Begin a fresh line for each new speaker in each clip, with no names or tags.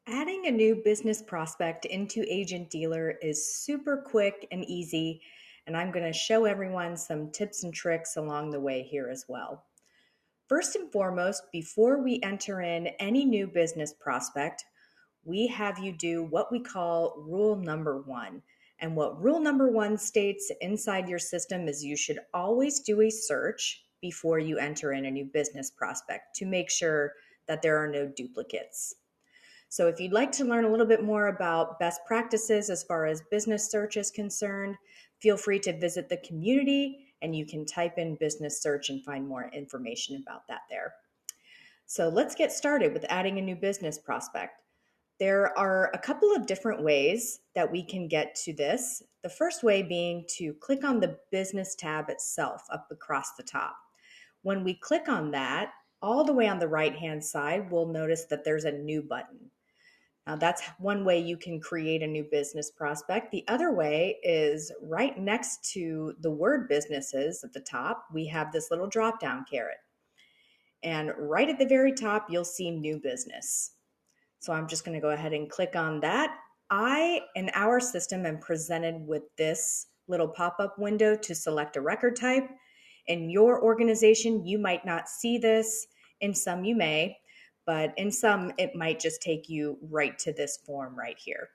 Adding a new business prospect into Agent Dealer is super quick and easy, and I'm going to show everyone some tips and tricks along the way here as well. First and foremost, before we enter in any new business prospect, we have you do what we call rule number one. And what rule number one states inside your system is you should always do a search before you enter in a new business prospect to make sure that there are no duplicates. So if you'd like to learn a little bit more about best practices as far as business search is concerned, feel free to visit the community and you can type in business search and find more information about that there. So let's get started with adding a new business prospect. There are a couple of different ways that we can get to this. The first way being to click on the business tab itself up across the top. When we click on that, all the way on the right-hand side, we'll notice that there's a new button. Now, that's one way you can create a new business prospect. The other way is right next to the word businesses at the top, we have this little drop down caret. And right at the very top, you'll see new business. So I'm just going to go ahead and click on that. In our system, am presented with this little pop-up window to select a record type. In your organization, you might not see this. In some, you may. But in some, it might just take you right to this form right here.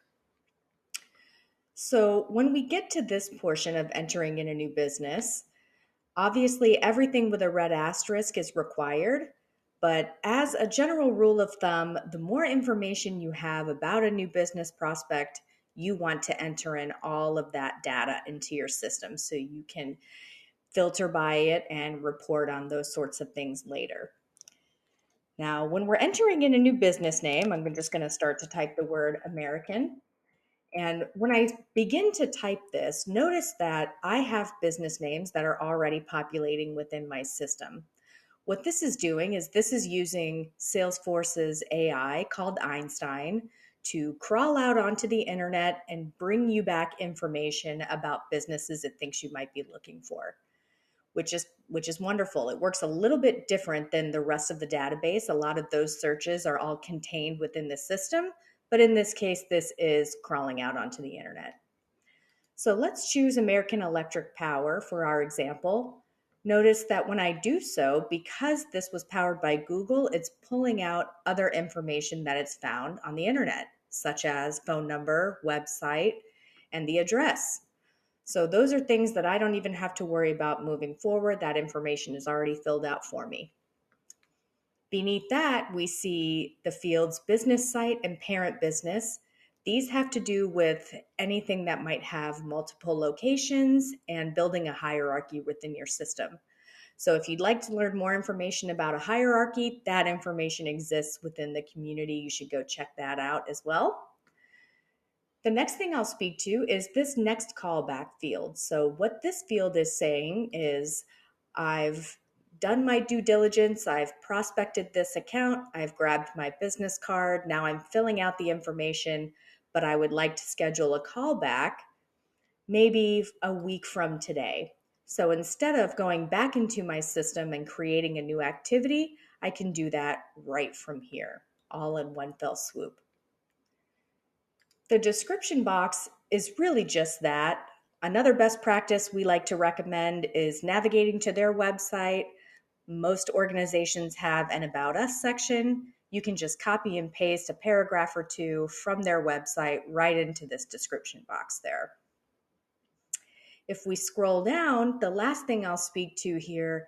So when we get to this portion of entering in a new business, obviously everything with a red asterisk is required. But as a general rule of thumb, the more information you have about a new business prospect, you want to enter in all of that data into your system so you can filter by it and report on those sorts of things later. Now, when we're entering in a new business name, I'm just going to start to type the word American. And when I begin to type this, notice that I have business names that are already populating within my system. What this is doing is this is using Salesforce's AI called Einstein to crawl out onto the internet and bring you back information about businesses it thinks you might be looking for, which is wonderful. It works a little bit different than the rest of the database. A lot of those searches are all contained within the system, but in this case, this is crawling out onto the internet. So let's choose American Electric Power for our example. Notice that when I do so, because this was powered by Google, it's pulling out other information that it's found on the internet, such as phone number, website, and the address. So those are things that I don't even have to worry about moving forward. That information is already filled out for me. Beneath that, we see the fields business site and parent business. These have to do with anything that might have multiple locations and building a hierarchy within your system. So if you'd like to learn more information about a hierarchy, that information exists within the community. You should go check that out as well. The next thing I'll speak to is this next callback field. So what this field is saying is I've done my due diligence, I've prospected this account, I've grabbed my business card, now I'm filling out the information, but I would like to schedule a callback maybe a week from today. So instead of going back into my system and creating a new activity, I can do that right from here, all in one fell swoop. The description box is really just that. Another best practice we like to recommend is navigating to their website. Most organizations have an About Us section. You can just copy and paste a paragraph or two from their website right into this description box there. If we scroll down, the last thing I'll speak to here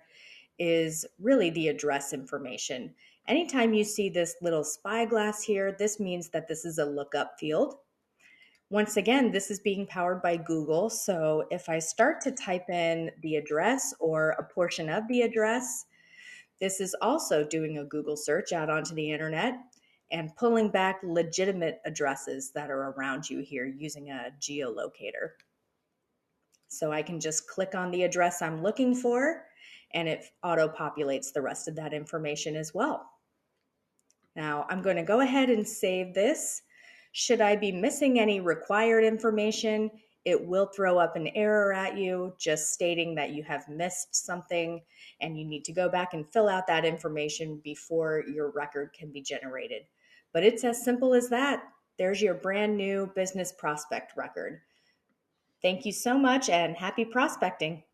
is really the address information. Anytime you see this little spyglass here, this means that this is a lookup field. Once again, this is being powered by Google. So if I start to type in the address or a portion of the address, this is also doing a Google search out onto the internet and pulling back legitimate addresses that are around you here using a geolocator. So I can just click on the address I'm looking for and it auto-populates the rest of that information as well. Now I'm going to go ahead and save this. Should I be missing any required information, it will throw up an error at you just stating that you have missed something and you need to go back and fill out that information before your record can be generated. But it's as simple as that. There's your brand new business prospect record. Thank you so much and happy prospecting.